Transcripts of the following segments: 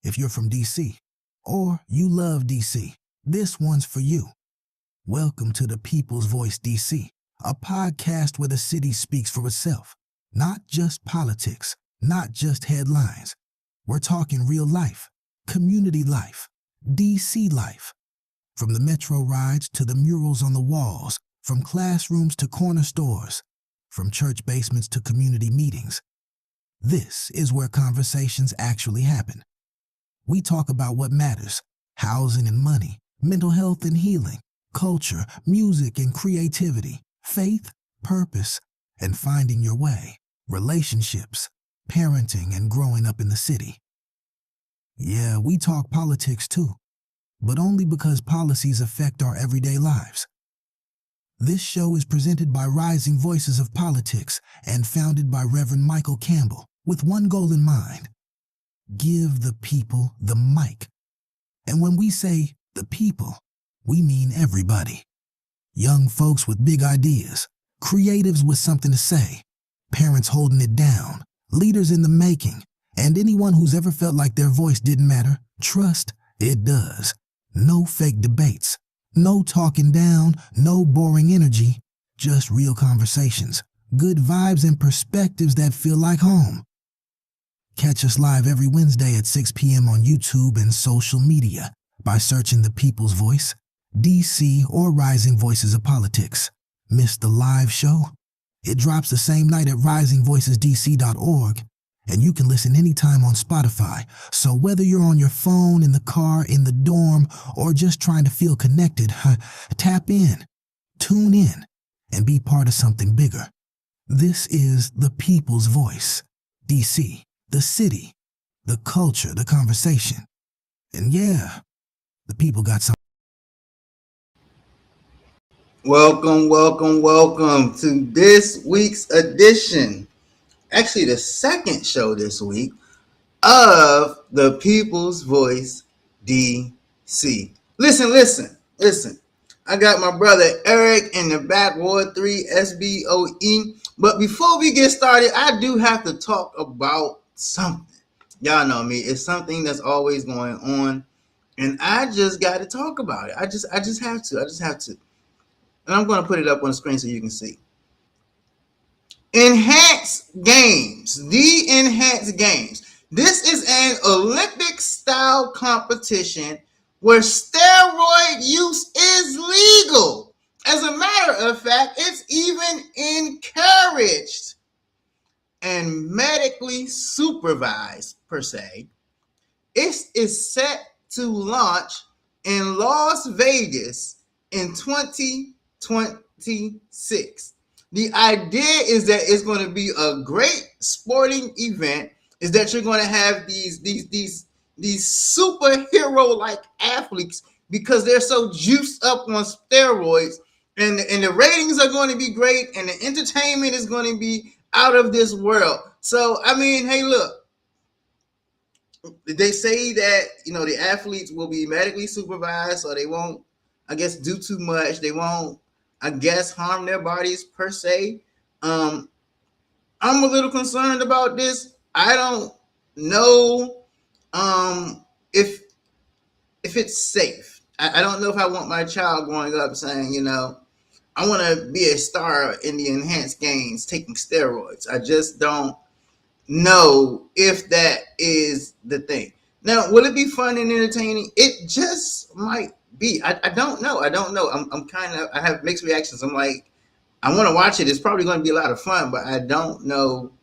If you're from DC, or you love DC, this one's for you. Welcome to the People's Voice DC, a podcast where the city speaks for itself. Not just politics, not just headlines. We're talking real life, community life, DC life. From the metro rides to the murals on the walls, from classrooms to corner stores, from church basements to community meetings. This is where conversations actually happen. We talk about what matters: housing and money, mental health and healing, culture, music and creativity, faith, purpose, and finding your way, relationships, parenting, and growing up in the city. Yeah, we talk politics too, but only because policies affect our everyday lives. This show is presented by Rising Voices of Politics and founded by Reverend Michael Campbell with one goal in mind: give the people the mic. And when we say the people, we mean everybody. Young folks with big ideas, creatives with something to say, parents holding it down, leaders in the making, and anyone who's ever felt like their voice didn't matter. Trust, it does. No fake debates, no talking down, no boring energy, just real conversations, good vibes and perspectives that feel like home. Catch us live every Wednesday at 6 p.m. on YouTube and social media by searching The People's Voice, DC, or Rising Voices of Politics. Miss the live show? It drops the same night at risingvoicesdc.org, and you can listen anytime on Spotify. So whether you're on your phone, in the car, in the dorm, or just trying to feel connected, tap in, tune in, and be part of something bigger. This is The People's Voice, DC. The city, the culture, the conversation. And yeah, the people got something. Welcome to this week's edition, actually the second show this week, of The People's Voice DC. Listen. I got my brother Eric in the back, Ward 3 SBOE. But before we get started, I do have to talk about something. Y'all know me. It's something that's always going on, and I just got to talk about it. I just have to. And I'm going to put it up on the screen so you can see. Enhanced Games. The Enhanced Games. This is an Olympic-style competition where steroid use is legal. As a matter of fact, it's even encouraged and medically supervised, per se. It is set to launch in Las Vegas in 2026. The idea is that it's going to be a great sporting event, is that you're going to have these superhero-like athletes because they're so juiced up on steroids, and the ratings are going to be great, and the entertainment is going to be out of this world. So, I mean, hey, look, they say that, the athletes will be medically supervised, so they won't, I guess, do too much. They won't, I guess, harm their bodies per se. I'm a little concerned about this. I don't know if it's safe. I don't know if I want my child growing up saying, I want to be a star in the Enhanced Games taking steroids. I just don't know if that is the thing. Now, will it be fun and entertaining? It just might be. I don't know. I'm kind of, I have mixed reactions. I'm like, I want to watch it. It's probably going to be a lot of fun, but I don't know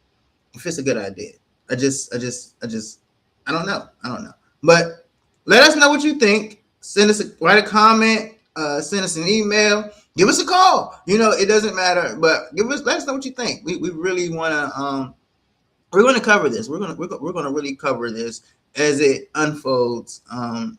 if it's a good idea. I don't know. But let us know what you think. Write a comment, send us an email. Give us a call. It doesn't matter, but let us know what you think. We really want to. We're going to cover this. We're going to really cover this as it unfolds and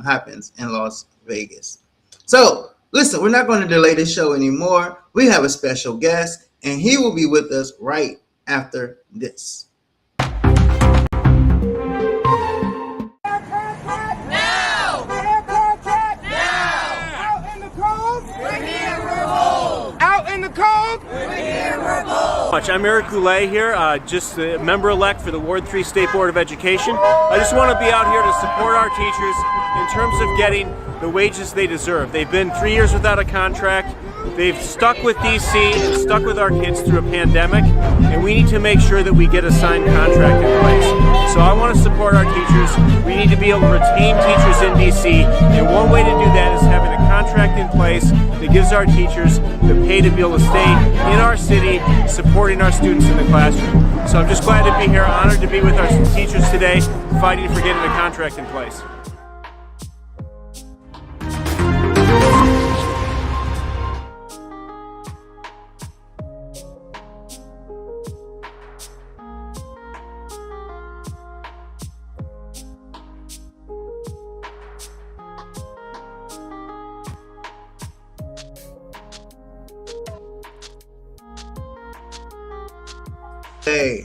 happens in Las Vegas. So listen, we're not going to delay this show anymore. We have a special guest, and he will be with us right after this. I'm Eric Goulet here, just the member-elect for the Ward 3 State Board of Education. I just want to be out here to support our teachers in terms of getting the wages they deserve. They've been 3 years without a contract. They've stuck with DC and stuck with our kids through a pandemic, and we need to make sure that we get a signed contract in place. So I want to support our teachers. We need to be able to retain teachers in DC, and one way to do that is having a contract in place that gives our teachers the pay to be able to stay in our city, supporting our students in the classroom. So I'm just glad to be here, honored to be with our teachers today, fighting for getting a contract in place. Hey,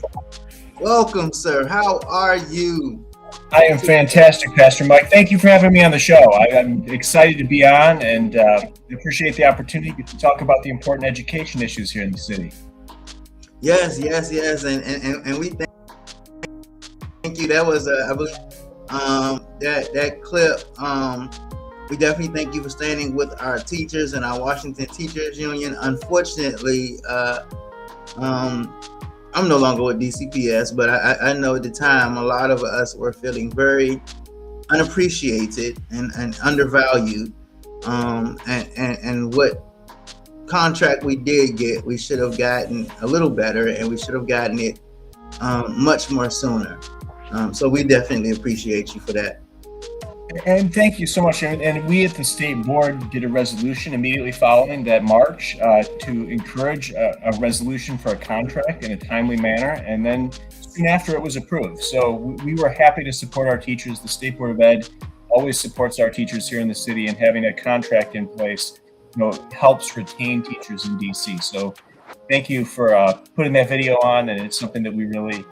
welcome, sir. How are you? I am fantastic, Pastor Mike. Thank you for having me on the show. I'm excited to be on and appreciate the opportunity to talk about the important education issues here in the city. Yes, and we thank you. That was, I believe, that clip. We definitely thank you for standing with our teachers and our Washington Teachers Union. Unfortunately, I'm no longer with DCPS, but I know at the time a lot of us were feeling very unappreciated and undervalued. And what contract we did get, we should have gotten a little better, and we should have gotten it much more sooner. So we definitely appreciate you for that. And thank you so much. And we at the state board did a resolution immediately following that March to encourage a resolution for a contract in a timely manner. And then soon after it was approved. So we were happy to support our teachers. The State Board of Ed always supports our teachers here in the city, and having a contract in place, helps retain teachers in DC. So thank you for putting that video on. And it's something that we really,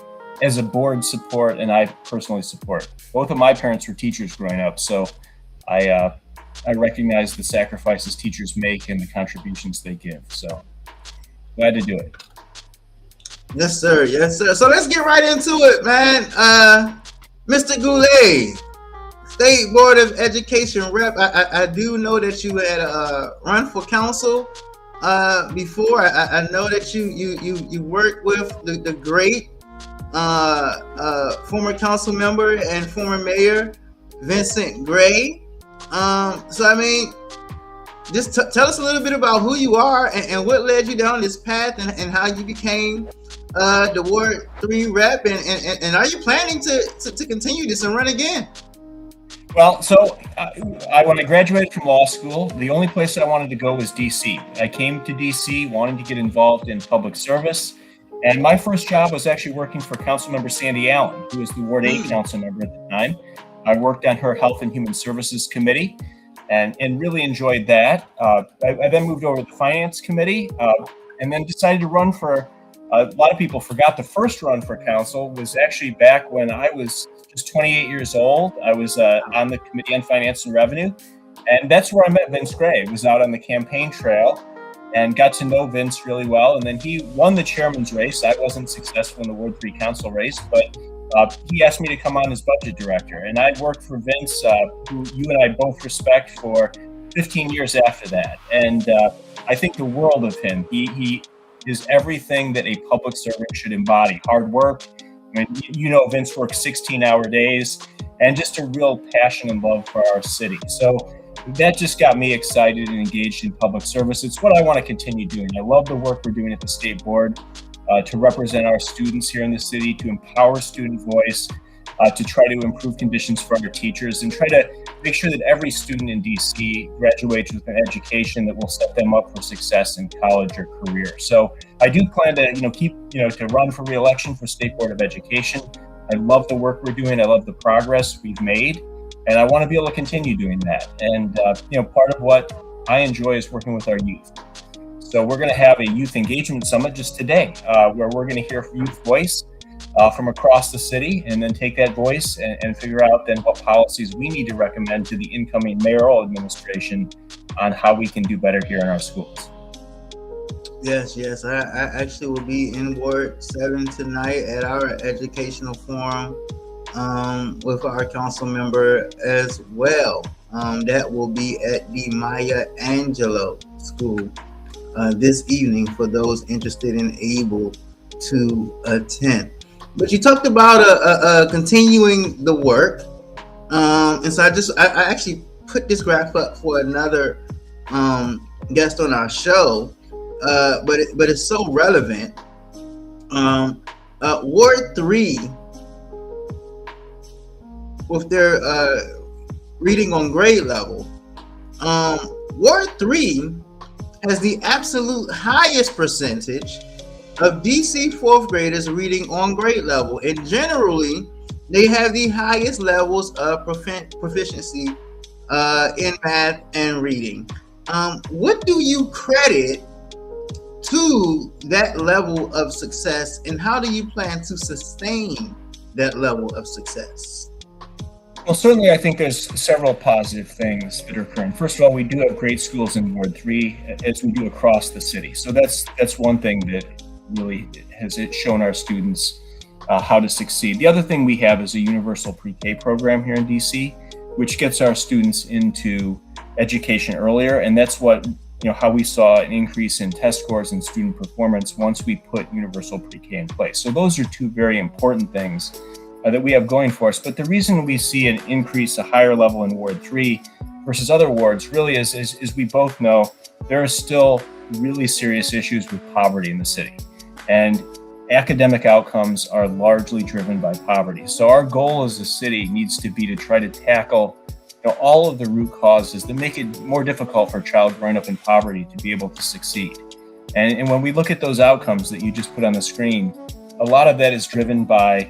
as a board, support, and I personally support. Both of my parents were teachers growing up, so I recognize the sacrifices teachers make and the contributions they give. So glad to do it. Yes, sir. Yes, sir. So let's get right into it, man. Mr. Goulet, State Board of Education rep. I do know that you had run for council before. I know that you worked with the great former council member and former mayor Vincent Gray. So I mean, just tell us a little bit about who you are and what led you down this path, and how you became the Ward 3 rep, and are you planning to continue this and run again? Well, so when I graduated from law school, the only place I wanted to go was DC. I came to DC wanting to get involved in public service. And my first job was actually working for Councilmember Sandy Allen, who was the Ward 8 council member at the time. I worked on her Health and Human Services Committee and really enjoyed that. I then moved over to the Finance Committee and then decided to run for, a lot of people forgot the first run for council was actually back when I was just 28 years old. I was on the Committee on Finance and Revenue, and that's where I met Vince Gray. I was out on the campaign trail and got to know Vince really well. And then he won the chairman's race. I wasn't successful in the Ward 3 council race, but he asked me to come on as budget director. And I'd worked for Vince, who you and I both respect, for 15 years after that. And I think the world of him. He is everything that a public servant should embody. Hard work. I mean, Vince works 16-hour days, and just a real passion and love for our city. So that just got me excited and engaged in public service. It's what I want to continue doing. I love the work we're doing at the state board to represent our students here in the city, to empower student voice, to try to improve conditions for our teachers, and try to make sure that every student in DC graduates with an education that will set them up for success in college or career. So I do plan to, to run for re-election for State Board of Education. I love the work we're doing. I love the progress we've made. And I want to be able to continue doing that. And, part of what I enjoy is working with our youth. So we're going to have a youth engagement summit just today, where we're going to hear youth voice from across the city, and then take that voice and figure out then what policies we need to recommend to the incoming mayoral administration on how we can do better here in our schools. Yes. I actually will be in Ward 7 tonight at our educational forum with our council member as well. That will be at the Maya Angelou School this evening for those interested and able to attend. But you talked about continuing the work, and so I actually put this graph up for another guest on our show, but it's so relevant. Ward 3, with their reading on grade level, Ward 3 has the absolute highest percentage of DC fourth graders reading on grade level, and generally they have the highest levels of proficiency in math and reading. What do you credit to that level of success, and how do you plan to sustain that level of success? Well, certainly, I think there's several positive things that are occurring. First of all, we do have great schools in Ward 3, as we do across the city. So that's one thing that really has shown our students how to succeed. The other thing we have is a universal pre-K program here in DC, which gets our students into education earlier, and that's what how we saw an increase in test scores and student performance once we put universal pre-K in place. So those are two very important things that we have going for us. But the reason we see an increase, a higher level in Ward 3 versus other wards, really is we both know there are still really serious issues with poverty in the city. And academic outcomes are largely driven by poverty. So our goal as a city needs to be to try to tackle all of the root causes that make it more difficult for a child growing up in poverty to be able to succeed. And when we look at those outcomes that you just put on the screen, a lot of that is driven by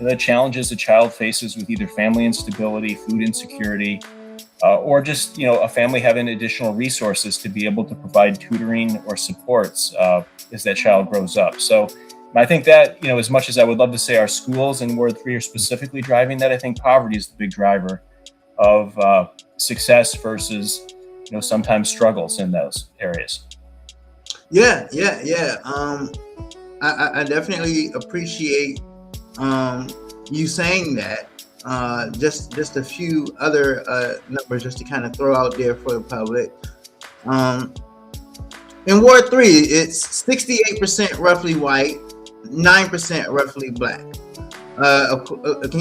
the challenges a child faces with either family instability, food insecurity, or just a family having additional resources to be able to provide tutoring or supports as that child grows up. So I think that as much as I would love to say our schools in Ward 3 are specifically driving that, I think poverty is the big driver of success versus sometimes struggles in those areas. Yeah. I definitely appreciate you saying that. Just a few other numbers just to kind of throw out there for the public. In Ward 3, it's 68% roughly white, 9% roughly black.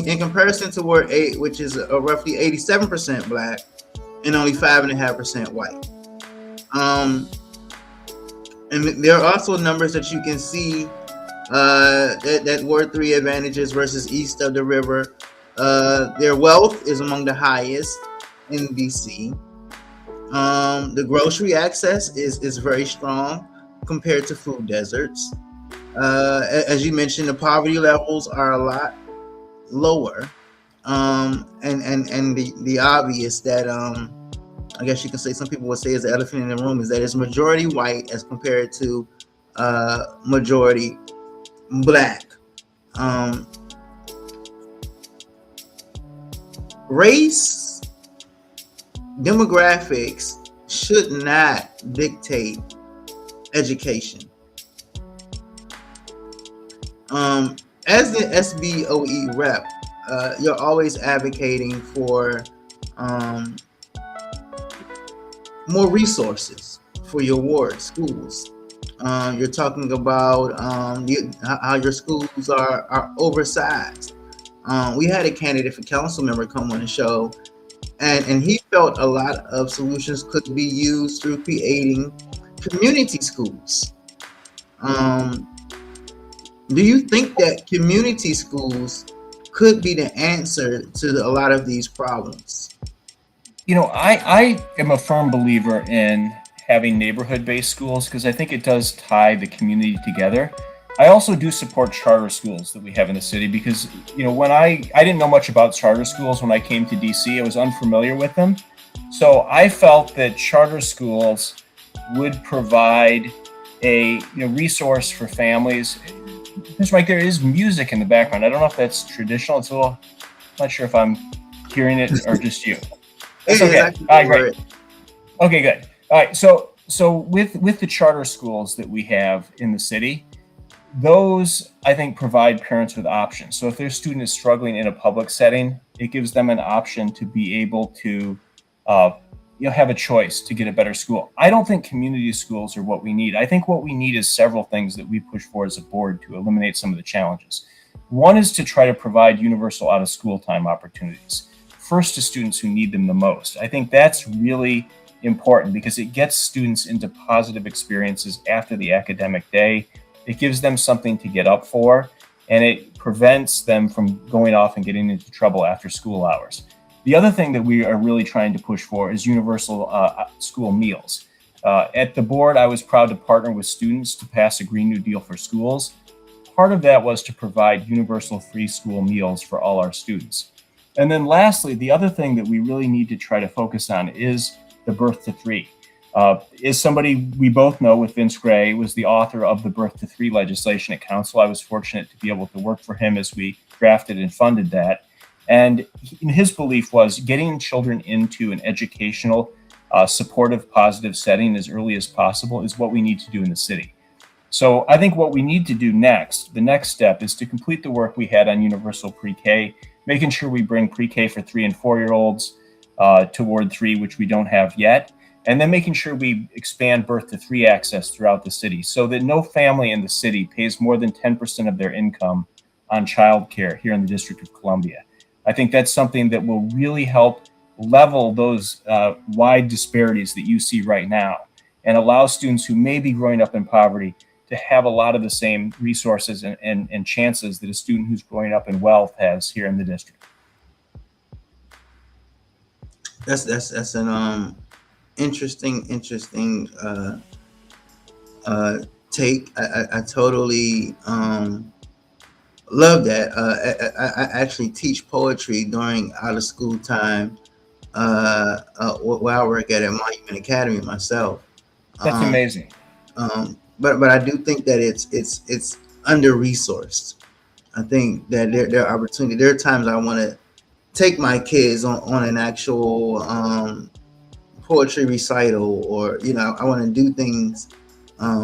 In comparison to Ward 8, which is roughly 87% black and only 5.5% white. And there are also numbers that you can see that Ward 3 advantages versus east of the river. Their wealth is among the highest in DC. The grocery access is very strong compared to food deserts. As you mentioned, the poverty levels are a lot lower. And the obvious that I guess you can say some people would say is the elephant in the room is that it's majority white as compared to majority black. Race, demographics should not dictate education. As the SBOE rep, you're always advocating for more resources for your ward schools. You're talking about how your schools are oversized. We had a candidate for council member come on the show, and he felt a lot of solutions could be used through creating community schools. Do you think that community schools could be the answer to a lot of these problems? I am a firm believer in having neighborhood-based schools because I think it does tie the community together. I also do support charter schools that we have in the city because, when I didn't know much about charter schools when I came to DC, I was unfamiliar with them. So I felt that charter schools would provide a resource for families. Mr. Mike, there is music in the background. I don't know if that's traditional. It's a little, I'm not sure if I'm hearing it or just you. That's okay. All right, great. Okay, good. All right. So So with the charter schools that we have in the city, those I think provide parents with options. So if their student is struggling in a public setting, it gives them an option to be able to uh, have a choice to get a better school. I don't think community schools are what we need. I think what we need is several things that we push for as a board to eliminate some of the challenges. One is to try to provide universal out of school time opportunities, first to students who need them the most. I think that's really important because it gets students into positive experiences after the academic day. It gives them something to get up for, and it prevents them from going off and getting into trouble after school hours. The other thing that we are really trying to push for is universal school meals. At the board, I was proud to partner with students to pass a Green New Deal for schools. Part of that was to provide universal free school meals for all our students. And then lastly, the other thing that we really need to try to focus on is the Birth to Three. Is somebody we both know with Vince Gray, was the author of the Birth to Three legislation at council. I was fortunate to be able to work for him as we drafted and funded that. And his belief was getting children into an educational, supportive, positive setting as early as possible is what we need to do in the city. So I think what we need to do next, the next step, is to complete the work we had on universal pre-K, making sure we bring pre-K for 3 and 4-year-olds to Ward 3, which we don't have yet, and then making sure we expand Birth to Three access throughout the city so that no family in the city pays more than 10% of their income on childcare here in the District of Columbia. I think that's something that will really help level those wide disparities that you see right now and allow students who may be growing up in poverty to have a lot of the same resources and chances that a student who's growing up in wealth has here in the district. That's an interesting take. I totally love that. I actually teach poetry during out of school time where I work at Monument Academy myself. That's amazing. But I do think that it's under resourced. I think that there are opportunities. There are times I want to take my kids on an actual poetry recital, or I want to do things.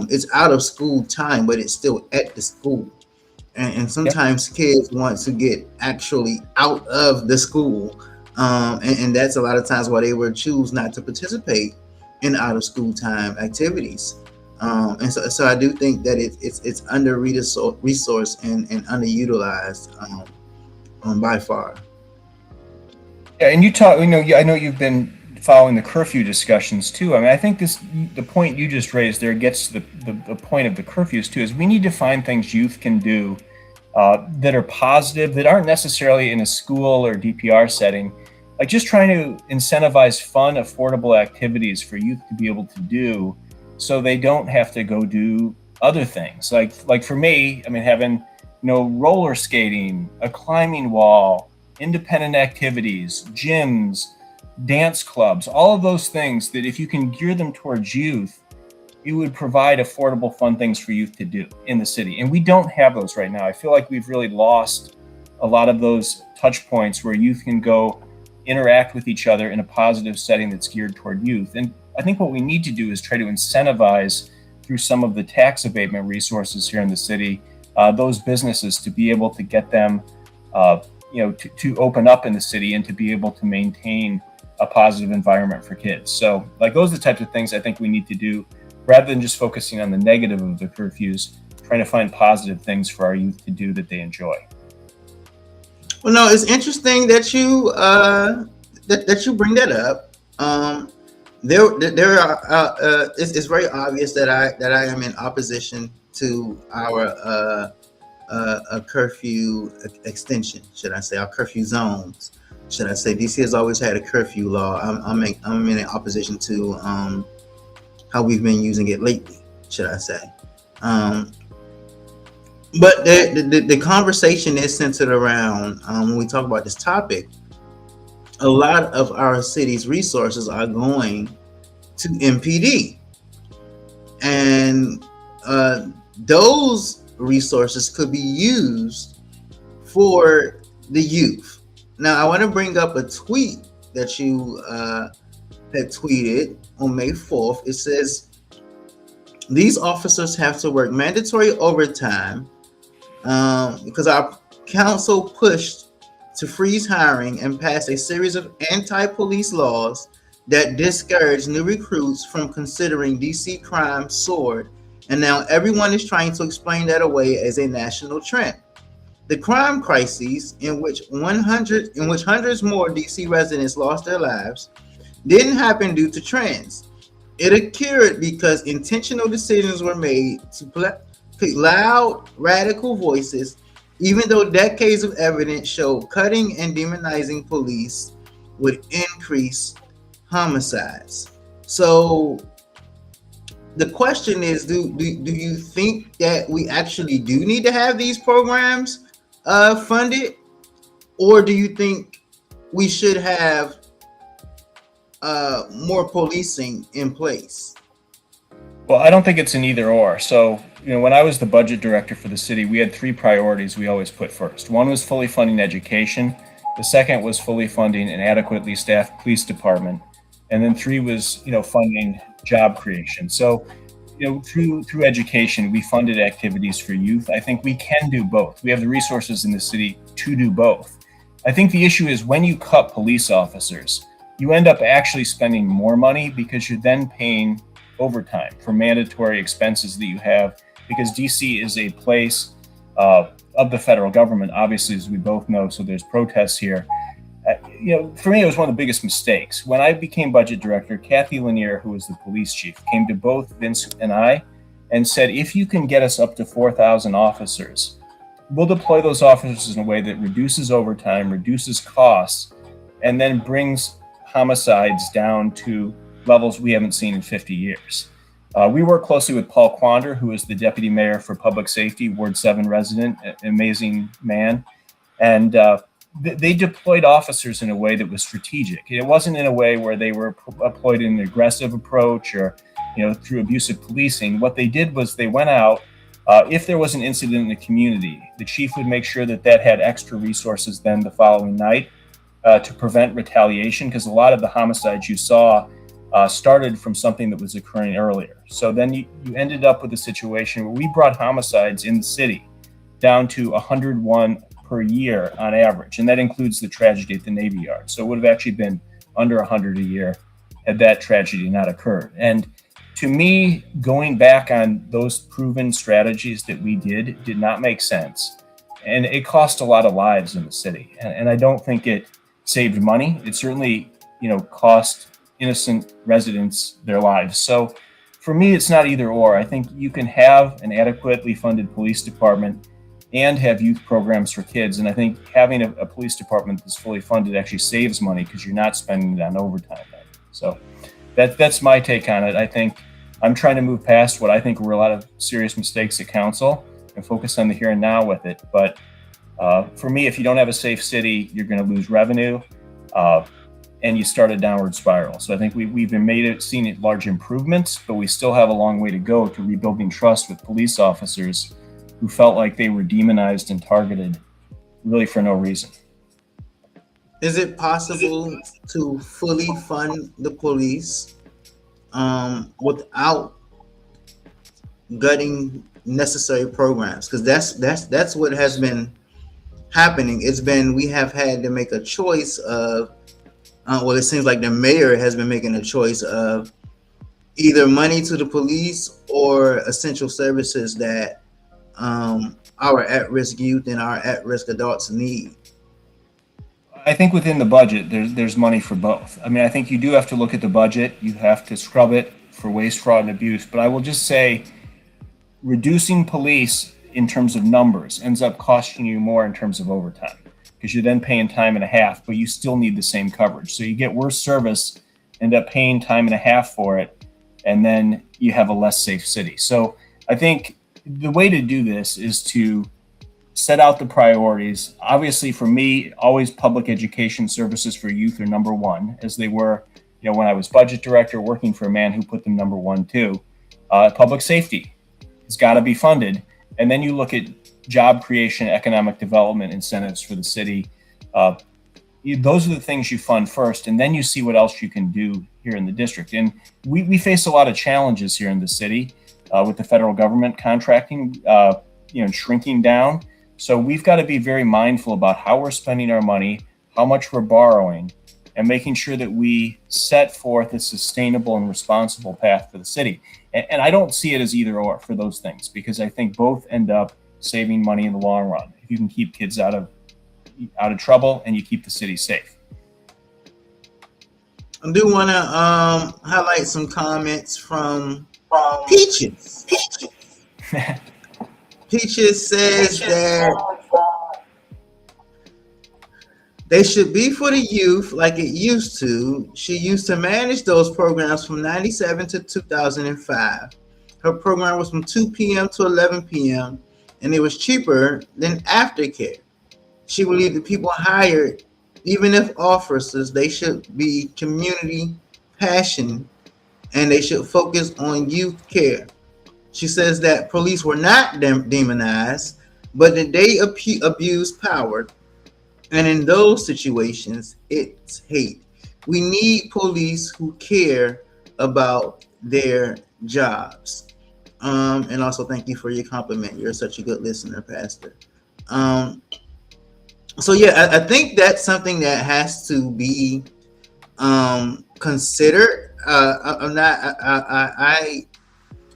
It's out of school time, but it's still at the school. And sometimes kids want to get actually out of the school, and that's a lot of times why they would choose not to participate in out of school time activities. And so I do think that it's under resourced and underutilized by far. Yeah, and you talk. I know you've been following the curfew discussions too. I mean, I think the point you just raised there gets to the point of the curfews too. Is we need to find things youth can do that are positive, that aren't necessarily in a school or DPR setting. Like just trying to incentivize fun, affordable activities for youth to be able to do, so they don't have to go do other things. Like for me, I mean, having roller skating, a climbing wall, independent activities, gyms, dance clubs, all of those things that if you can gear them towards youth, it would provide affordable, fun things for youth to do in the city. And we don't have those right now. I feel like we've really lost a lot of those touch points where youth can go interact with each other in a positive setting that's geared toward youth. And I think what we need to do is try to incentivize through some of the tax abatement resources here in the city, those businesses to be able to get them, to open up in the city and to be able to maintain a positive environment for kids. So those are the types of things I think we need to do rather than just focusing on the negative of the curfews, trying to find positive things for our youth to do that they enjoy. Well, no, it's interesting that you that you bring that up. There are it's very obvious that I am in opposition to our a curfew extension, should I say, our curfew zones, should I say. DC has always had a curfew law. I'm in opposition to how we've been using it lately, should I say. But the conversation is centered around, when we talk about this topic, a lot of our city's resources are going to MPD. And those resources could be used for the youth. Now, I want to bring up a tweet that you had tweeted on May 4th. It says, These officers have to work mandatory overtime because our council pushed to freeze hiring and pass a series of anti-police laws that discourage new recruits from considering DC crime soared, and now everyone is trying to explain that away as a national trend. The crime crises, in which hundreds more DC residents lost their lives, didn't happen due to trends. It occurred because intentional decisions were made to pick loud, radical voices, even though decades of evidence show cutting and demonizing police would increase homicides. So the question is, do you think that we actually do need to have these programs funded, or do you think we should have more policing in place? Well, I don't think it's an either or. So, when I was the budget director for the city, we had three priorities we always put first. One was fully funding education. The second was fully funding an adequately staffed police department. And then three was, funding job creation. So, through education, we funded activities for youth. I think we can do both. We have the resources in the city to do both. I think the issue is when you cut police officers, you end up actually spending more money because you're then paying overtime for mandatory expenses that you have, because DC is a place of the federal government, obviously, as we both know. So there's protests here. For me, it was one of the biggest mistakes. When I became budget director, Kathy Lanier, who was the police chief, came to both Vince and I and said, if you can get us up to 4,000 officers, we'll deploy those officers in a way that reduces overtime, reduces costs, and then brings homicides down to levels we haven't seen in 50 years. We work closely with Paul Quander, who is the deputy mayor for public safety, Ward 7 resident, an amazing man. And they deployed officers in a way that was strategic. It wasn't in a way where they were deployed in an aggressive approach or, through abusive policing. What they did was they went out. If there was an incident in the community, the chief would make sure that had extra resources then the following night to prevent retaliation, because a lot of the homicides you saw started from something that was occurring earlier. So then you ended up with a situation where we brought homicides in the city down to 101 per year on average. And that includes the tragedy at the Navy Yard. So it would have actually been under 100 a year had that tragedy not occurred. And to me, going back on those proven strategies that we did not make sense. And it cost a lot of lives in the city. And I don't think it saved money. It certainly, cost innocent residents their lives. So for me, it's not either or. I think you can have an adequately funded police department and have youth programs for kids. And I think having a police department that's fully funded actually saves money because you're not spending it on overtime. So that's my take on it. I think I'm trying to move past what I think were a lot of serious mistakes at council and focus on the here and now with it. But for me, if you don't have a safe city, you're going to lose revenue. And you start a downward spiral. So I think we've seen large improvements, but we still have a long way to go to rebuilding trust with police officers who felt like they were demonized and targeted really for no reason. Is it possible to fully fund the police without gutting necessary programs? Because that's what has been happening. We have had to make a choice of it seems like the mayor has been making a choice of either money to the police or essential services that our at-risk youth and our at-risk adults need. I think within the budget, there's money for both. I mean, I think you do have to look at the budget. You have to scrub it for waste, fraud, and abuse. But I will just say, reducing police in terms of numbers ends up costing you more in terms of overtime, because you're then paying time and a half, but you still need the same coverage. So you get worse service, end up paying time and a half for it, and then you have a less safe city. So I think the way to do this is to set out the priorities. Obviously, for me, always public education services for youth are number one, as they were, when I was budget director, working for a man who put them number one too. Public safety has got to be funded. And then you look at job creation, economic development incentives for the city. Those are the things you fund first, and then you see what else you can do here in the district. And we face a lot of challenges here in the city. with the federal government contracting, shrinking down. So we've got to be very mindful about how we're spending our money, how much we're borrowing, and making sure that we set forth a sustainable and responsible path for the city. And I don't see it as either or for those things, because I think both end up saving money in the long run. If you can keep kids out of trouble and you keep the city safe. I do want to highlight some comments from Peaches. Peaches says that they should be for the youth like it used to. She used to manage those programs from 97 to 2005. Her program was from 2 p.m. to 11 p.m. and it was cheaper than aftercare. She believed the people hired, even if officers, they should be community passion and they should focus on youth care. She says that police were not demonized, but that they abused power. And in those situations, it's hate. We need police who care about their jobs. And also thank you for your compliment. You're such a good listener, Pastor. So yeah, I think that's something that has to be considered. I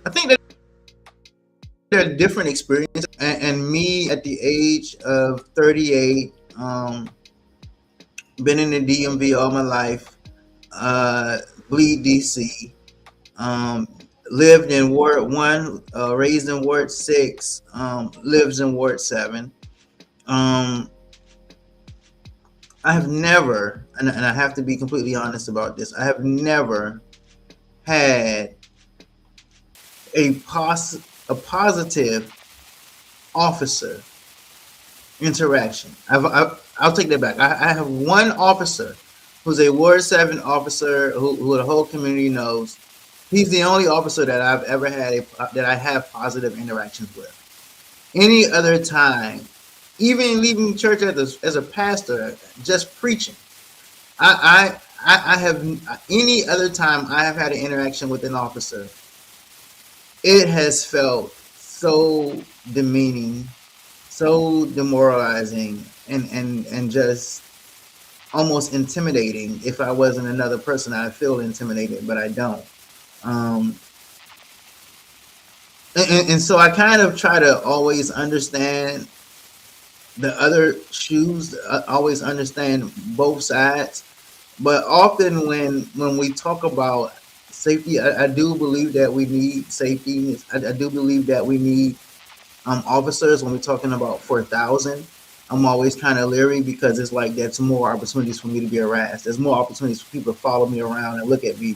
think that there are different experiences, and me at the age of 38, been in the DMV all my life, bleed DC, lived in Ward 1, raised in Ward 6, lives in Ward 7. I have never, and I have to be completely honest about this, I have never had a positive officer interaction. I'll take that back. I have one officer who's a Ward 7 officer who the whole community knows. He's the only officer that I've ever had that I have positive interactions with. Any other time, even leaving church as a pastor, just preaching, I have, any other time I have had an interaction with an officer, it has felt so demeaning, so demoralizing, and just almost intimidating. If I wasn't another person, I'd feel intimidated, but I don't. And so I kind of try to always understand the other shoes, always understand both sides. But often when we talk about safety, I do believe that we need safety. I do believe that we need officers. When we're talking about 4,000, I'm always kind of leery, because it's like that's more opportunities for me to be harassed. There's more opportunities for people to follow me around and look at me.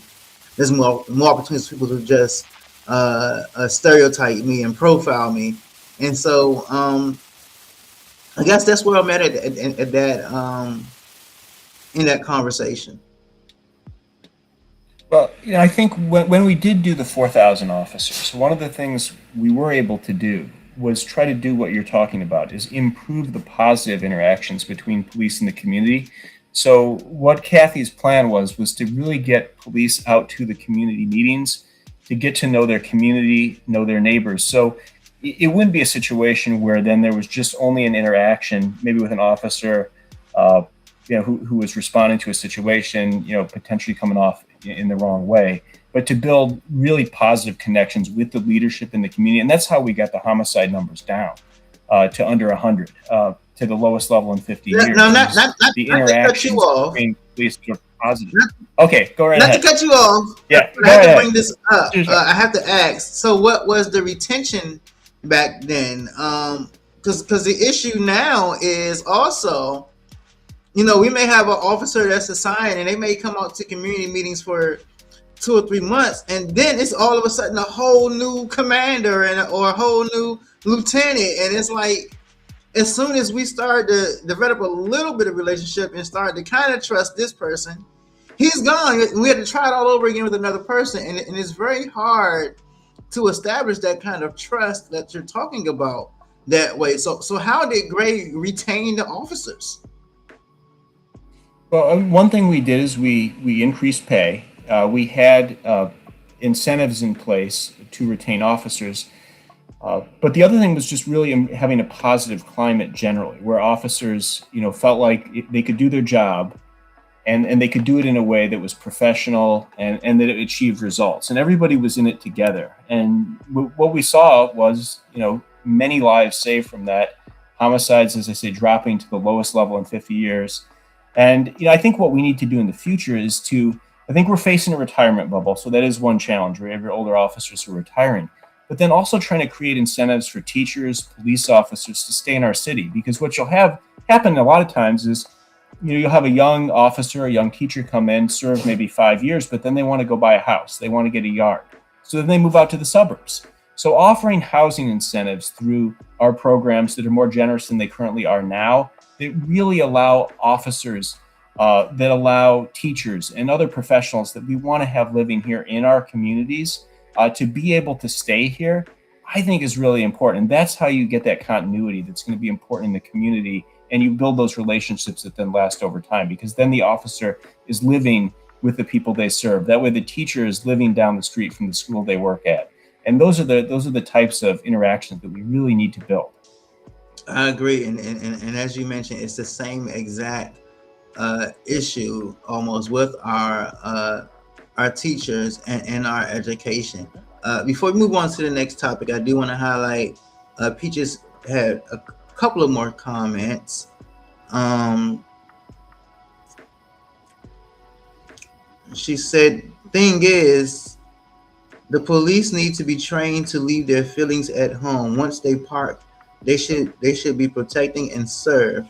There's more opportunities for people to just stereotype me and profile me. And so I guess that's where I'm at that in that conversation. Well, I think when we did do the 4,000 officers, one of the things we were able to do was try to do what you're talking about, is improve the positive interactions between police and the community. So what Kathy's plan was to really get police out to the community meetings, to get to know their community, know their neighbors. So it wouldn't be a situation where then there was just only an interaction, maybe with an officer, who was responding to a situation, potentially coming off in the wrong way, but to build really positive connections with the leadership in the community. And that's how we got the homicide numbers down to under 100, to the lowest level in 50 years. No, not the to interactions cut you off. between police are positive. Okay, go right ahead. Not to cut you off. Yeah, I have to bring this up. I have to ask. So, what was the retention back then? Because the issue now is also, we may have an officer that's assigned, and they may come out to community meetings for 2 or 3 months, and then it's all of a sudden a whole new commander or a whole new lieutenant, and it's like, as soon as we start to develop a little bit of relationship and start to kind of trust this person, he's gone. We had to try it all over again with another person, and it's very hard to establish that kind of trust that you're talking about that way. So how did Gray retain the officers? Well, one thing we did is we increased pay. We had incentives in place to retain officers. But the other thing was just really having a positive climate generally, where officers, felt like they could do their job, and they could do it in a way that was professional and that it achieved results. And everybody was in it together. And what we saw was, many lives saved from that. Homicides, as I say, dropping to the lowest level in 50 years. And I think what we need to do in the future is I think we're facing a retirement bubble. So that is one challenge. We have your older officers who are retiring, but then also trying to create incentives for teachers, police officers to stay in our city. Because what you'll have happen a lot of times is, you'll have a young officer, a young teacher come in, serve maybe 5 years, but then they want to go buy a house. They want to get a yard. So then they move out to the suburbs. So offering housing incentives through our programs that are more generous than they currently are now, that really allow officers, that allow teachers and other professionals that we want to have living here in our communities to be able to stay here, I think is really important. And that's how you get that continuity that's going to be important in the community. And you build those relationships that then last over time, because then the officer is living with the people they serve. That way the teacher is living down the street from the school they work at. And those are the types of interactions that we really need to build. I agree. And as you mentioned, it's the same exact issue almost with our teachers and our education. Before we move on to the next topic, I do want to highlight Peaches had a couple of more comments. She said, thing is, the police need to be trained to leave their feelings at home. Once they park, they should be protecting and serve,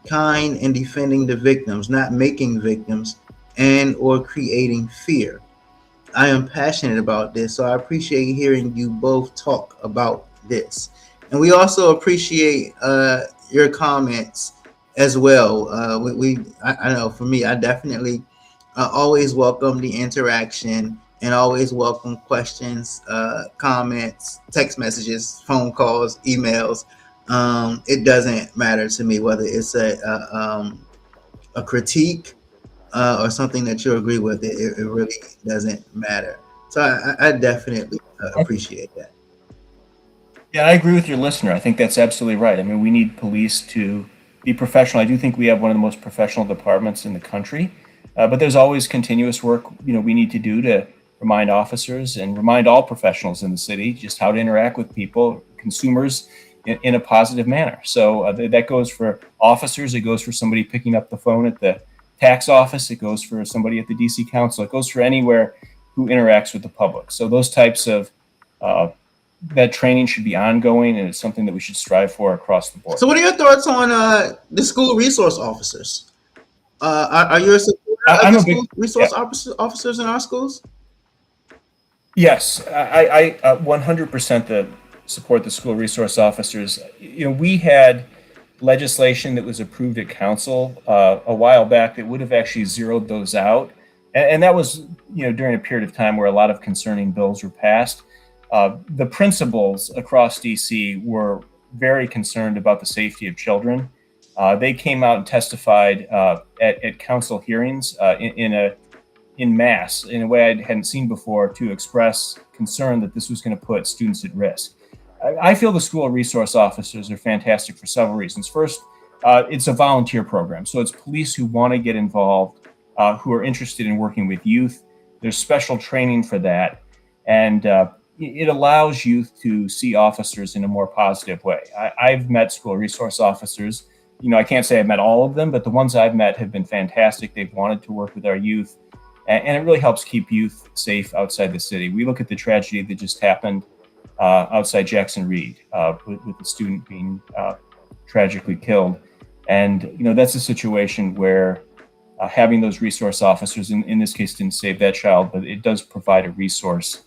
kind and defending the victims, not making victims and or creating fear. I am passionate about this, so I appreciate hearing you both talk about this. And we also appreciate your comments as well. I know for me, I definitely always welcome the interaction and always welcome questions, comments, text messages, phone calls, emails. It doesn't matter to me whether it's a critique or something that you agree with. It really doesn't matter. So I definitely appreciate that. Yeah, I agree with your listener. I think that's absolutely right. I mean, we need police to be professional. I do think we have one of the most professional departments in the country, but there's always continuous work, we need to do to remind officers and remind all professionals in the city just how to interact with people, consumers, in a positive manner. So that goes for officers. It goes for somebody picking up the phone at the tax office. It goes for somebody at the DC Council. It goes for anywhere who interacts with the public. So those types of that training should be ongoing, and it's something that we should strive for across the board. So what are your thoughts on the school resource officers? Are you a supporter of the school resource officers in our schools? Yes, I 100% support the school resource officers. We had legislation that was approved at council a while back that would have actually zeroed those out. And that was, during a period of time where a lot of concerning bills were passed. The principals across DC were very concerned about the safety of children. They came out and testified at council hearings in mass, in a way I hadn't seen before, to express concern that this was going to put students at risk. I feel the school resource officers are fantastic for several reasons. First, it's a volunteer program. So it's police who want to get involved, who are interested in working with youth. There's special training for that. And it allows youth to see officers in a more positive way. I've met school resource officers. I can't say I've met all of them, but the ones I've met have been fantastic. They've wanted to work with our youth, and it really helps keep youth safe outside the city. We look at the tragedy that just happened outside Jackson Reed with the student being tragically killed. And, that's a situation where having those resource officers, in this case, didn't save that child, but it does provide a resource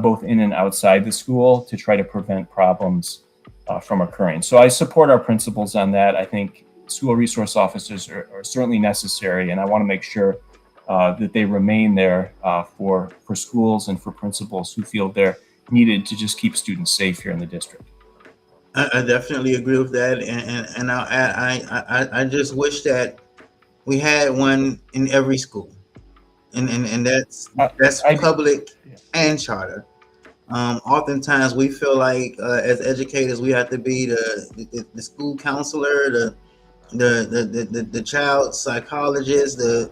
both in and outside the school to try to prevent problems from occurring. So I support our principals on that. I think school resource officers are certainly necessary, and I want to make sure that they remain there for schools and for principals who feel they're needed to just keep students safe here in the district. I definitely agree with that, and I'll add, I just wish that we had one in every school. and that's I public and charter. Oftentimes we feel like as educators we have to be the school counselor, the child psychologist, the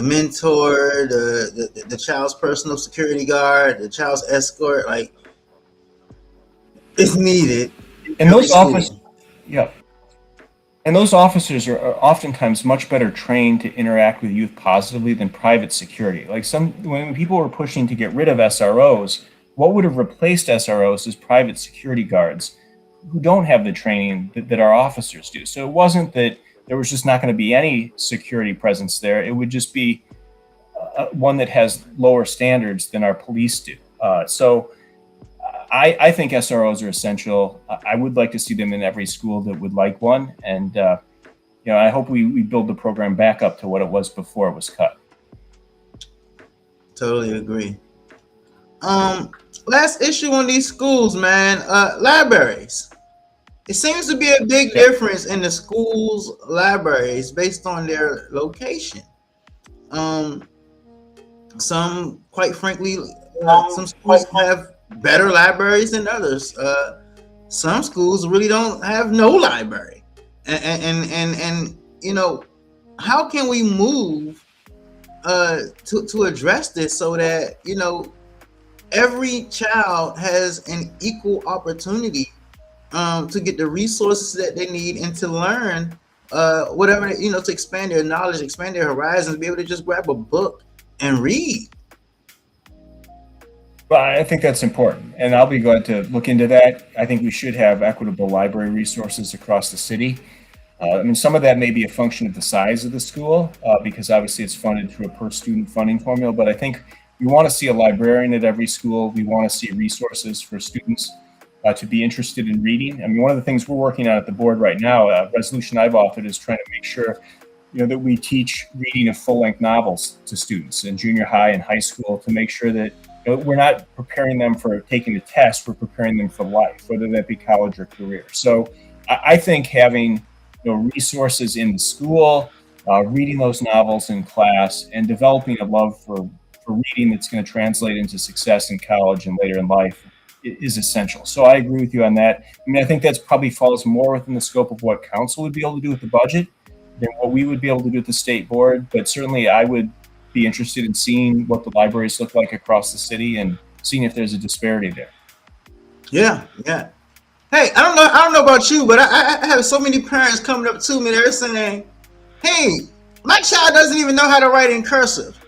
mentor, the child's personal security guard, the child's escort. Like, it's needed. and those officers, yeah, and those officers are oftentimes much better trained to interact with youth positively than private security. Like when people were pushing to get rid of SROs, what would have replaced SROs is private security guards who don't have the training that our officers do. So it wasn't that there was just not going to be any security presence there. It would just be one that has lower standards than our police do. I think SROs are essential. I would like to see them in every school that would like one. And, I hope we build the program back up to what it was before it was cut. Totally agree. Last issue on these schools, man, libraries. It seems to be a big difference in the schools' libraries based on their location. Some, quite frankly, some schools have better libraries than others. Some schools really don't have no library. And how can we move to address this so that, every child has an equal opportunity to get the resources that they need and to learn whatever, to expand their knowledge, expand their horizons, be able to just grab a book and read. Well, I think that's important, and I'll be glad to look into that. I think we should have equitable library resources across the city. Some of that may be a function of the size of the school, because obviously it's funded through a per student funding formula, but I think we want to see a librarian at every school. We want to see resources for students to be interested in reading. One of the things we're working on at the board right now, a resolution I've authored, is trying to make sure that we teach reading of full-length novels to students in junior high and high school, to make sure that we're not preparing them for taking a test, we're preparing them for life, whether that be college or career. So I think having resources in the school, reading those novels in class, and developing a love for reading that's going to translate into success in college and later in life is essential. So I agree with you on that. I think that's probably falls more within the scope of what council would be able to do with the budget than what we would be able to do at the state board. But certainly I would be interested in seeing what the libraries look like across the city and seeing if there's a disparity there. Yeah. Hey, I don't know about you, but I have so many parents coming up to me. They're saying, "Hey, my child doesn't even know how to write in cursive.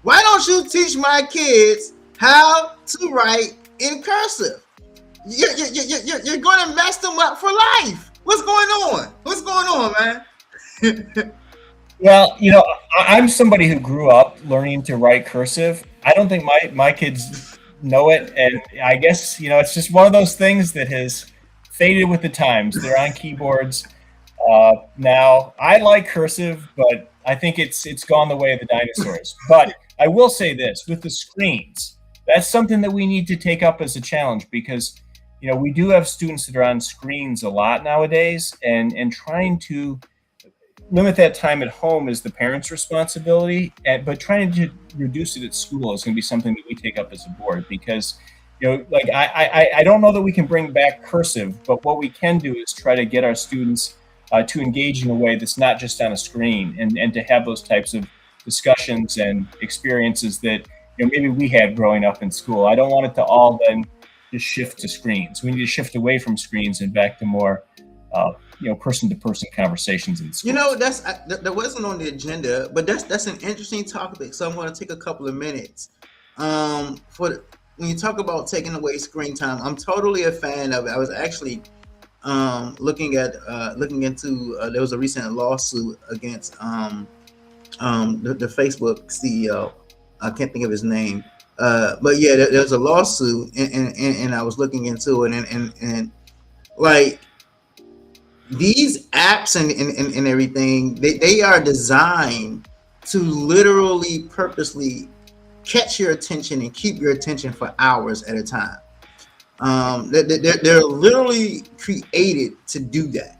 Why don't you teach my kids how to write in cursive? You're going to mess them up for life. What's going on, man?" Well, I'm somebody who grew up learning to write cursive. I don't think my kids know it, and I guess it's just one of those things that has faded with the times. They're on keyboards now. I like cursive, but I think it's gone the way of the dinosaurs. But I will say this, with the screens, that's something that we need to take up as a challenge, because we do have students that are on screens a lot nowadays, and trying to limit that time at home is the parents' responsibility, but trying to reduce it at school is going to be something that we take up as a board, because I don't know that we can bring back cursive, but what we can do is try to get our students to engage in a way that's not just on a screen, and to have those types of discussions and experiences that maybe we had growing up in school. I don't want it to all then just shift to screens. We need to shift away from screens and back to more person-to-person conversations in school. That wasn't on the agenda, but that's an interesting topic. So I'm going to take a couple of minutes. When you talk about taking away screen time, I'm totally a fan of it. I was actually looking into there was a recent lawsuit against the Facebook CEO. I can't think of his name, but yeah, there's a lawsuit, and I was looking into it, and like these apps and everything, they are designed to literally purposely catch your attention and keep your attention for hours at a time. They're literally created to do that.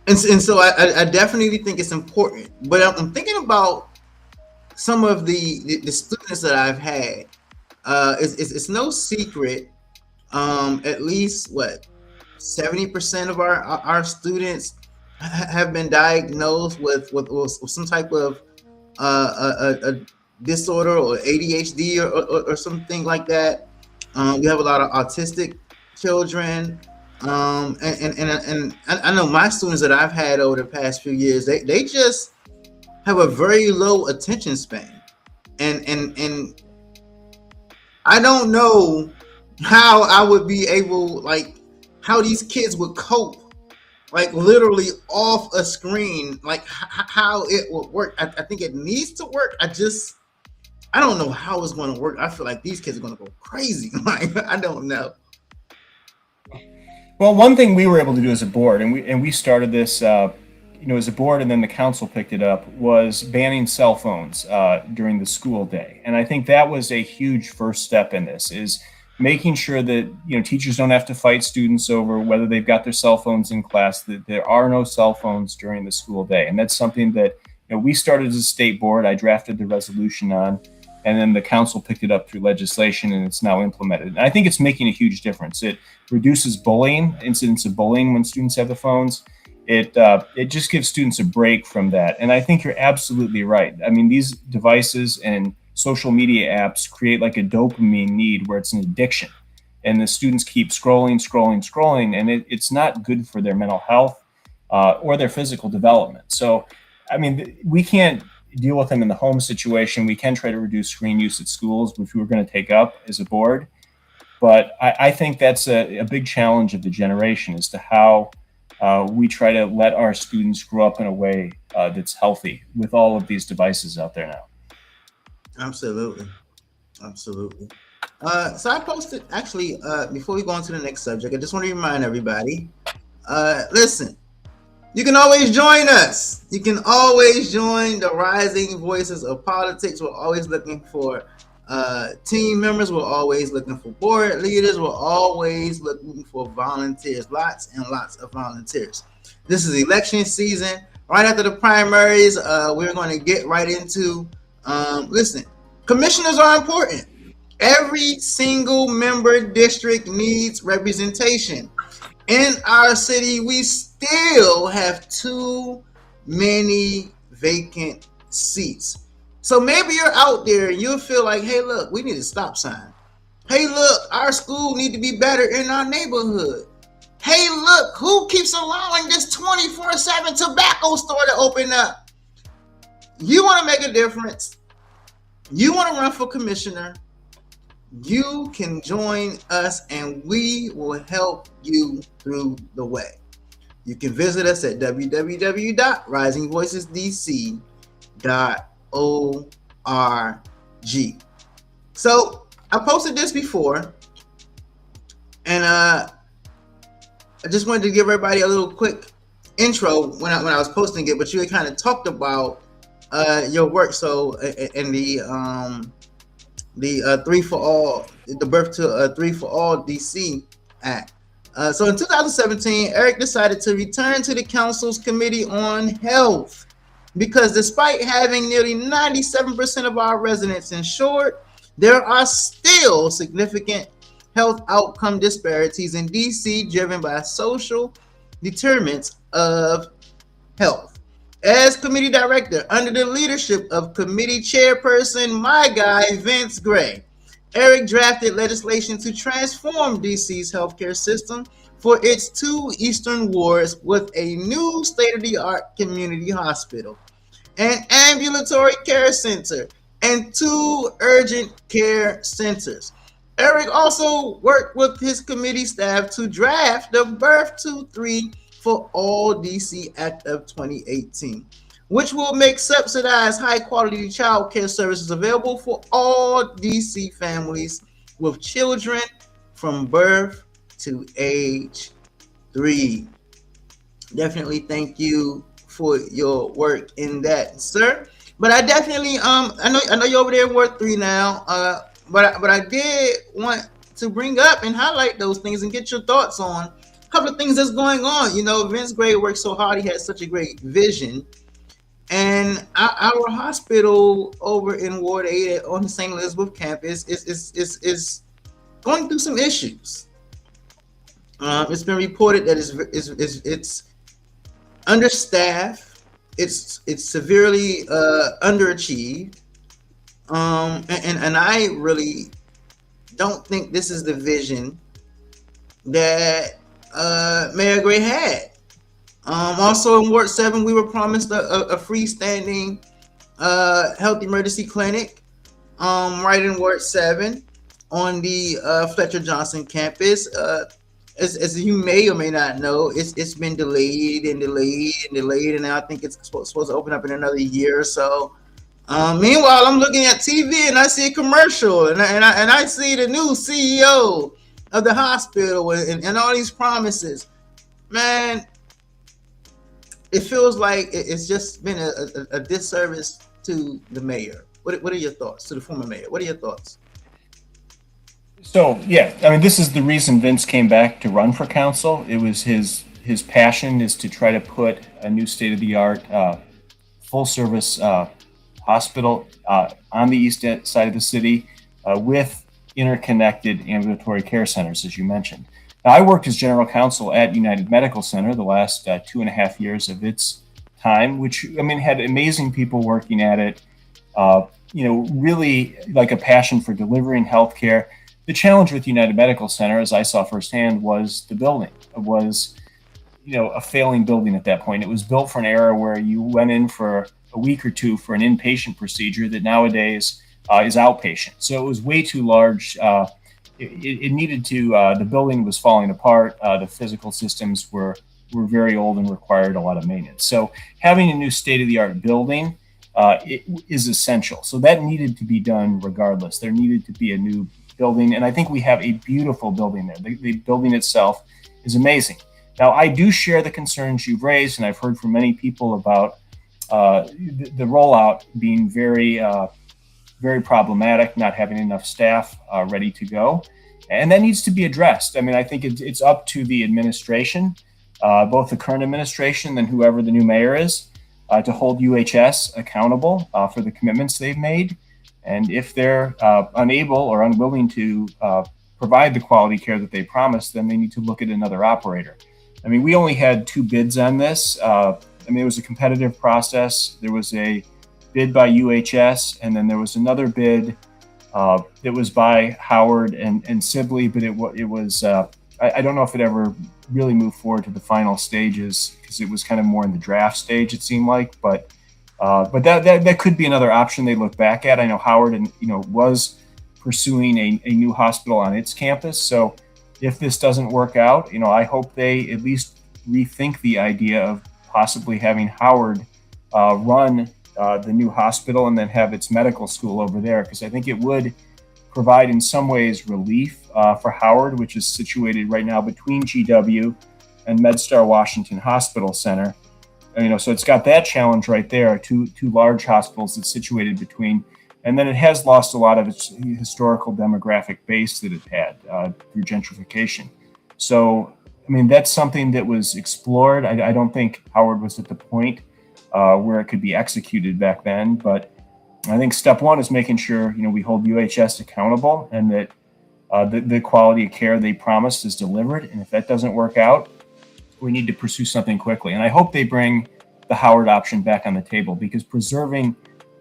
And so I definitely think it's important. But I'm thinking about some of the students that I've had. It's no secret. At least what 70% of our students have been diagnosed with some type of a disorder or ADHD or something like that. We have a lot of autistic children. And I know my students that I've had over the past few years, they just have a very low attention span. And I don't know how I would be able, like, how these kids would cope, like literally off a screen, like how it would work. I think it needs to work. I don't know how it's going to work. I feel like these kids are going to go crazy. Like, I don't know. Well, one thing we were able to do as a board, and we started this, as a board, and then the council picked it up, was banning cell phones during the school day. And I think that was a huge first step in this, is making sure that teachers don't have to fight students over whether they've got their cell phones in class, that there are no cell phones during the school day. And that's something that we started as a state board. I drafted the resolution on, and then the council picked it up through legislation, and it's now implemented. And I think it's making a huge difference. It reduces bullying, incidents of bullying when students have the phones. It just gives students a break from that. And I think you're absolutely right. I mean, these devices and social media apps create like a dopamine need where it's an addiction. And the students keep scrolling, and it's not good for their mental health or their physical development. So, I mean, we can't deal with them in the home situation. We can try to reduce screen use at schools, which we're going to take up as a board. But I think that's a big challenge of the generation, as to how we try to let our students grow up in a way that's healthy with all of these devices out there now. Absolutely. So I posted, actually, before we go on to the next subject, I just want to remind everybody, listen, you can always join us. You can always join the Rising Voices of Politics. We're always looking for team members. We're always looking for board leaders. We're always looking for volunteers, lots and lots of volunteers. This is election season. Right after the primaries, we're going to get right into, listen, commissioners are important. Every single member district needs representation. In our city, we still have too many vacant seats. So maybe you're out there and you'll feel like, hey, look, we need a stop sign. Hey, look, our school need to be better in our neighborhood. Hey, look, who keeps allowing this 24/7 tobacco store to open up? You want to make a difference. You want to run for commissioner. You can join us and we will help you through the way. You can visit us at www.risingvoicesdc.org. So I posted this before, and I just wanted to give everybody a little quick intro when I was posting it, but you had kind of talked about your work. So in the 3 for All, the Birth to 3 for All DC Act. So in 2017, Eric decided to return to the council's Committee on Health, because despite having nearly 97% of our residents insured, there are still significant health outcome disparities in DC driven by social determinants of health. As committee director, under the leadership of committee chairperson, my guy, Vince Gray, Eric drafted legislation to transform DC's healthcare system for its 2 eastern wards with a new state-of-the-art community hospital, an ambulatory care center, and 2 urgent care centers. Eric also worked with his committee staff to draft the Birth to 3 for All DC Act of 2018, which will make subsidized high-quality child care services available for all DC families with children from birth to age 3. Definitely thank you for your work in that, sir. But I definitely, I know you're over there in Ward 3 now, but I did want to bring up and highlight those things and get your thoughts on couple of things that's going on. You know, Vince Gray worked so hard. He had such a great vision. And our hospital over in Ward 8 on the St. Elizabeth campus is going through some issues. It's been reported that it's understaffed. It's severely underachieved. And I really don't think this is the vision that Mayor Gray had. Also in Ward 7, we were promised a freestanding health emergency clinic right in Ward 7 on the Fletcher Johnson campus. As you may or may not know, it's been delayed, and now I think it's supposed to open up in another year or so. Meanwhile, I'm looking at TV and I see a commercial, and I see the new CEO of the hospital and all these promises. Man, it feels like it's just been a disservice to the mayor. What are your thoughts, to the former mayor? What are your thoughts? So, yeah, I mean, this is the reason Vince came back to run for council. It was his passion is to try to put a new state-of-the-art full-service hospital on the east side of the city with interconnected ambulatory care centers, as you mentioned. Now, I worked as general counsel at United Medical Center the last 2.5 years of its time, which, I mean, had amazing people working at it, really like a passion for delivering healthcare. The challenge with United Medical Center, as I saw firsthand, was the building. It was, a failing building at that point. It was built for an era where you went in for a week or two for an inpatient procedure that nowadays is outpatient. So it was way too large. It needed to, the building was falling apart. The physical systems were very old and required a lot of maintenance. So having a new state-of-the-art building is essential. So that needed to be done regardless. There needed to be a new building. And I think we have a beautiful building there. The building itself is amazing. Now, I do share the concerns you've raised, and I've heard from many people about the rollout being very problematic, not having enough staff ready to go. And that needs to be addressed. I mean, I think it's up to the administration, both the current administration and whoever the new mayor is, to hold UHS accountable for the commitments they've made. And if they're unable or unwilling to provide the quality care that they promised, then they need to look at another operator. I mean, we only had 2 bids on this. It was a competitive process. There was a bid by UHS, and then there was another bid that was by Howard and Sibley, but it was I don't know if it ever really moved forward to the final stages because it was kind of more in the draft stage, it seemed like. But that could be another option they look back at. I know Howard was pursuing a new hospital on its campus. So if this doesn't work out, I hope they at least rethink the idea of possibly having Howard run the new hospital and then have its medical school over there, because I think it would provide in some ways relief for Howard, which is situated right now between GW and MedStar Washington Hospital Center. So it's got that challenge right there, two large hospitals it's situated between. And then it has lost a lot of its historical demographic base that it had through gentrification. So, that's something that was explored. I don't think Howard was at the point where it could be executed back then. But I think step one is making sure, we hold UHS accountable and that the quality of care they promised is delivered. And if that doesn't work out, we need to pursue something quickly. And I hope they bring the Howard option back on the table, because preserving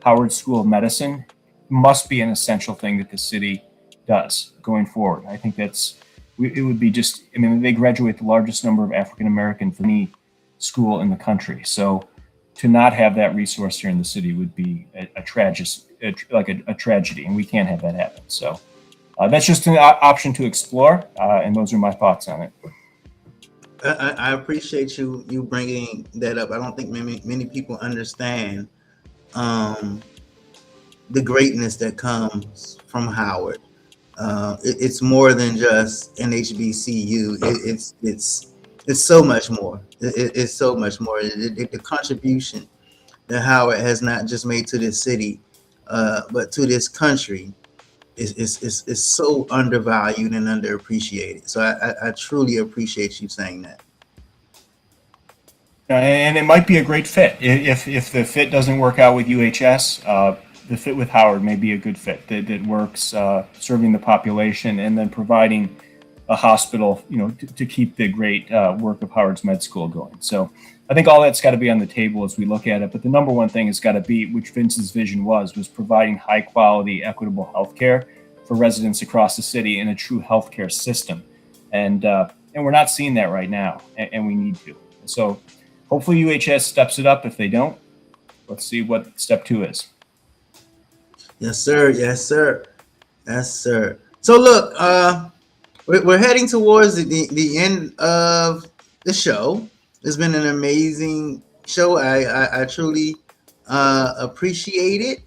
Howard School of Medicine must be an essential thing that the city does going forward. I think it would be just, they graduate the largest number of African-American from any school in the country. So to not have that resource here in the city would be a tragedy, and we can't have that happen. So that's just an option to explore, and those are my thoughts on it. I appreciate you bringing that up. I don't think many people understand the greatness that comes from Howard. It's more than just an HBCU. It's so much more. It's so much more. The contribution that Howard has not just made to this city, but to this country, is so undervalued and underappreciated. So I truly appreciate you saying that. And it might be a great fit. If the fit doesn't work out with UHS, the fit with Howard may be a good fit that works, serving the population and then providing a hospital, to keep the great work of Howard's Med School going. So I think all that's got to be on the table as we look at it. But the number one thing has got to be, which Vince's vision was providing high quality, equitable healthcare for residents across the city in a true healthcare system. And we're not seeing that right now, and we need to. So hopefully UHS steps it up. If they don't, let's see what step 2 is. Yes, sir. Yes, sir. Yes, sir. So look, we're heading towards the end of the show. It's been an amazing show. I truly appreciate it.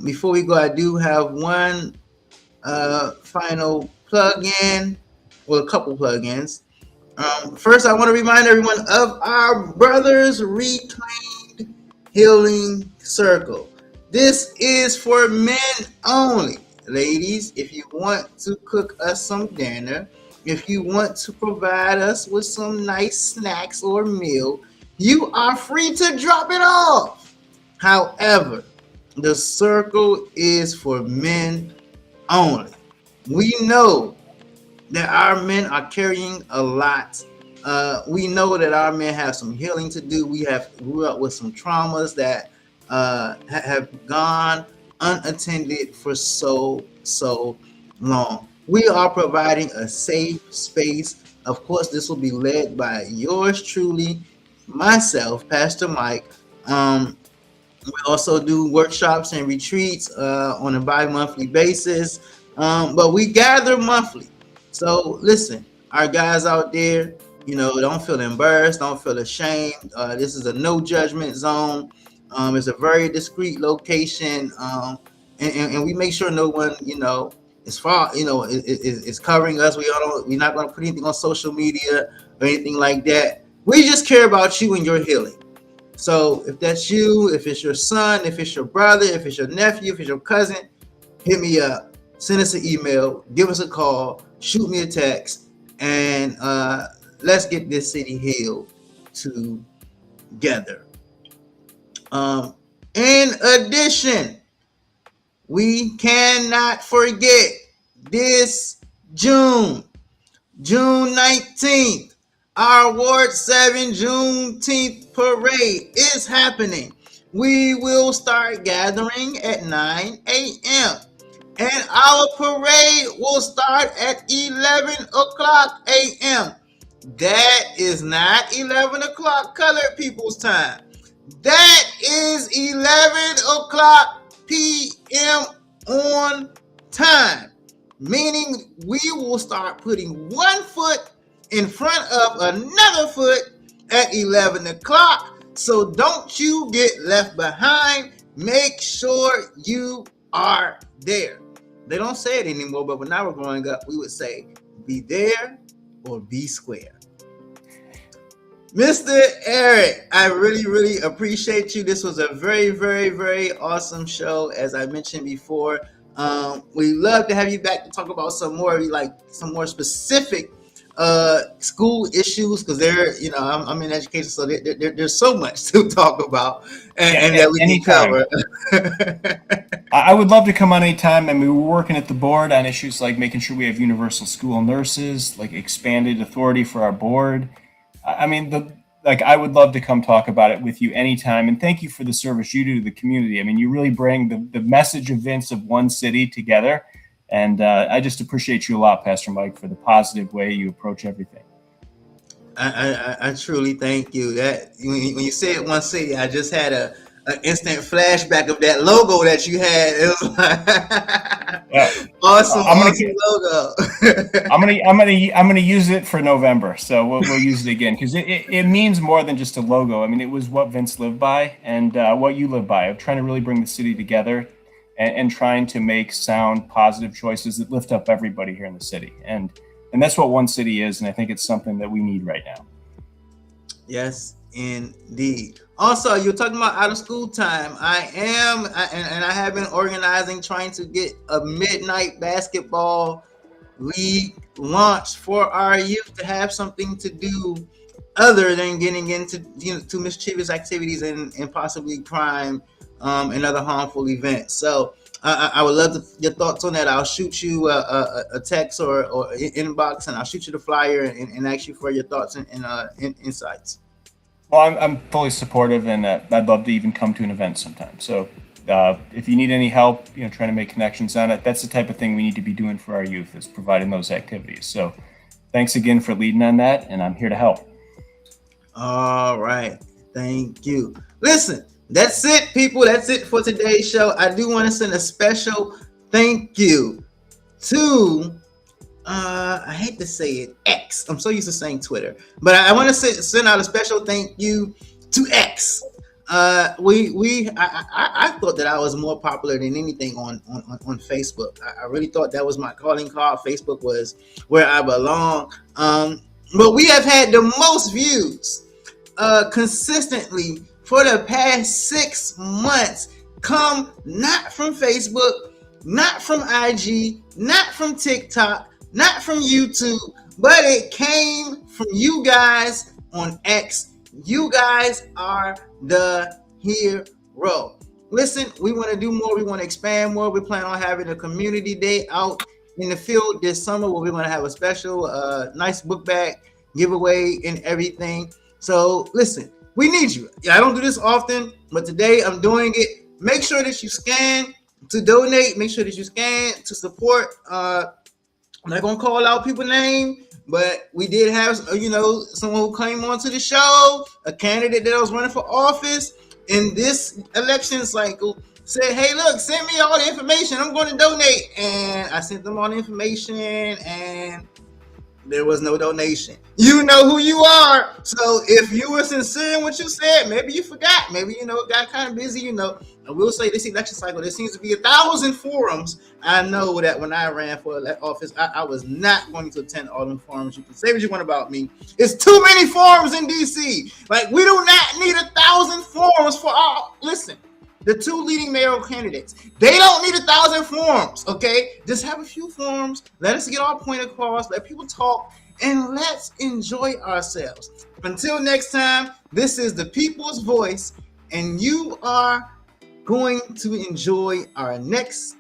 Before we go, I do have one final plug-in, well, a couple plug-ins. First, I want to remind everyone of our Brothers Reclaimed Healing Circle. This is for men only. Ladies, if you want to cook us some dinner, if you want to provide us with some nice snacks or meal, you are free to drop it off. However, the circle is for men only. We know that our men are carrying a lot. We know that our men have some healing to do. We have grew up with some traumas that have gone unattended for so long. We are providing a safe space. Of course, this will be led by yours truly, myself, Pastor Mike. We also do workshops and retreats on a bi-monthly basis, but we gather monthly. So listen, our guys out there, don't feel embarrassed, don't feel ashamed. This is a no judgment zone. It's a very discreet location, and we make sure no one, is covering us. We're not going to put anything on social media or anything like that. We just care about you and your healing. So if that's you, if it's your son, if it's your brother, if it's your nephew, if it's your cousin, hit me up, send us an email, give us a call, shoot me a text, and let's get this city healed together. In addition, we cannot forget this June 19th, our Ward 7 Juneteenth parade is happening. We will start gathering at 9 a.m. and our parade will start at 11 o'clock a.m. That is not 11 o'clock colored people's time. That is 11 o'clock p.m. on time, meaning we will start putting one foot in front of another foot at 11 o'clock. So don't you get left behind. Make sure you are there. They don't say it anymore, but when I was growing up, we would say, be there or be square. Mr. Eric, I really appreciate you. This was a very, very awesome show. As I mentioned before, we love to have you back to talk about some more specific school issues, because I'm in education, so there's so much to talk about and that we can cover. I would love to come on anytime. I mean, we're working at the board on issues like making sure we have universal school nurses, like expanded authority for our board. I mean, I would love to come talk about it with you anytime. And thank you for the service you do to the community. I mean, you really bring the message of Vince of one city together. And I just appreciate you a lot, Pastor Mike, for the positive way you approach everything. I truly thank you. That when you said one city, I just had an instant flashback of that logo that you had. It was like awesome logo. I'm gonna use it for November, so we'll use it again, because it means more than just a logo. I mean, it was what Vince lived by and what you live by, of trying to really bring the city together and trying to make sound, positive choices that lift up everybody here in the city. And that's what one city is, and I think it's something that we need right now. Yes, Indeed. Also, you're talking about out of school time. And I have been organizing, trying to get a midnight basketball league launched for our youth to have something to do other than getting into to mischievous activities and possibly crime and other harmful events. So I would love your thoughts on that. I'll shoot you a text or inbox, and I'll shoot you the flyer and ask you for your thoughts and insights. Well, I'm fully supportive, and I'd love to even come to an event sometime. So if you need any help, trying to make connections on it, that's the type of thing we need to be doing for our youth, is providing those activities. So thanks again for leading on that, and I'm here to help. All right. Thank you. Listen, that's it, people. That's it for today's show. I do want to send a special thank you to I hate to say it, X. I'm so used to saying Twitter, but I want to send out a special thank you to X. I thought that I was more popular than anything on Facebook. I really thought that was my calling card. Facebook was where I belong. But we have had the most views consistently for the past 6 months come not from Facebook, not from IG, not from TikTok, not from YouTube, but it came from you guys on X. You guys are the hero. Listen, we want to do more. We want to expand more. We plan on having a community day out in the field this summer where we're going to have a special nice book bag giveaway and everything. So listen, we need you. I don't do this often, but today I'm doing it. Make sure that you scan to donate. Make sure that you scan to support. I'm not gonna call out people's name, but we did have someone who came onto the show, a candidate that was running for office in this election cycle, said, "Hey, look, send me all the information. I'm going to donate." And I sent them all the information, and there was no donation. You know who you are. So if you were sincere in what you said, maybe you forgot. Maybe, got kind of busy, I will say this election cycle, there seems to be 1,000 forums. I know that when I ran for that office, I was not going to attend all them forums. You can say what you want about me. It's too many forums in DC. Like, we do not need 1,000 forums for all. Listen, the two leading mayoral candidates, they don't need 1,000 forms, okay? Just have a few forms. Let us get our point across. Let people talk, and let's enjoy ourselves. Until next time, this is the People's Voice, and you are going to enjoy our next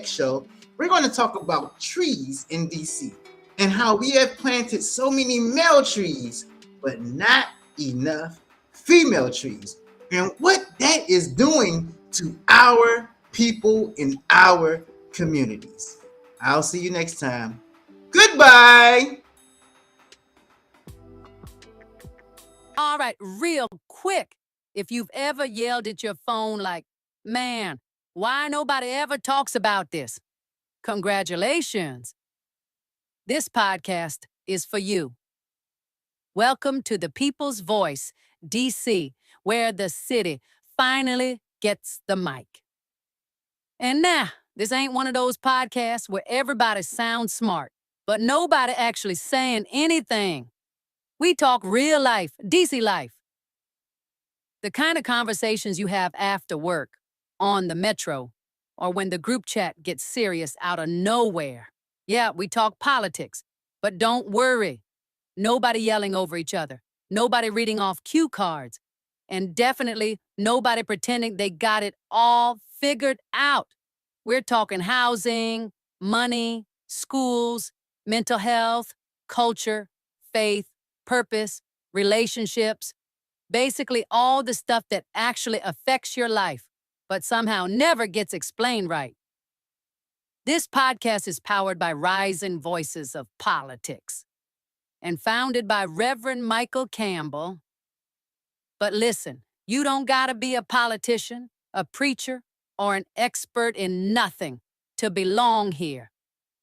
show. We're going to talk about trees in DC and how we have planted so many male trees, but not enough female trees, and what that is doing to our people in our communities. I'll see you next time. Goodbye. All right, real quick. If you've ever yelled at your phone like, "Man, why nobody ever talks about this?" Congratulations. This podcast is for you. Welcome to the People's Voice, DC, where the city finally gets the mic. And nah, this ain't one of those podcasts where everybody sounds smart, but nobody actually saying anything. We talk real life, DC life. The kind of conversations you have after work, on the metro, or when the group chat gets serious out of nowhere. Yeah, we talk politics, but don't worry. Nobody yelling over each other. Nobody reading off cue cards. And definitely nobody pretending they got it all figured out. We're talking housing, money, schools, mental health, culture, faith, purpose, relationships. Basically all the stuff that actually affects your life, but somehow never gets explained right. This podcast is powered by Rising Voices of Politics and founded by Reverend Michael Campbell. But listen, you don't gotta be a politician, a preacher, or an expert in nothing to belong here.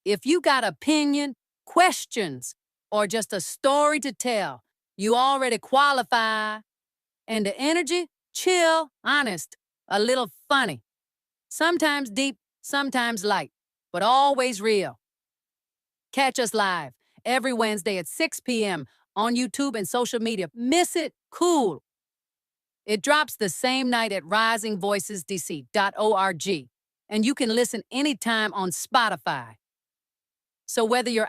If you got opinion, questions, or just a story to tell, you already qualify. And the energy, chill, honest, a little funny. Sometimes deep, sometimes light, but always real. Catch us live every Wednesday at 6 p.m. on YouTube and social media. Miss it? Cool. It drops the same night at risingvoicesdc.org, and you can listen anytime on Spotify. So whether you're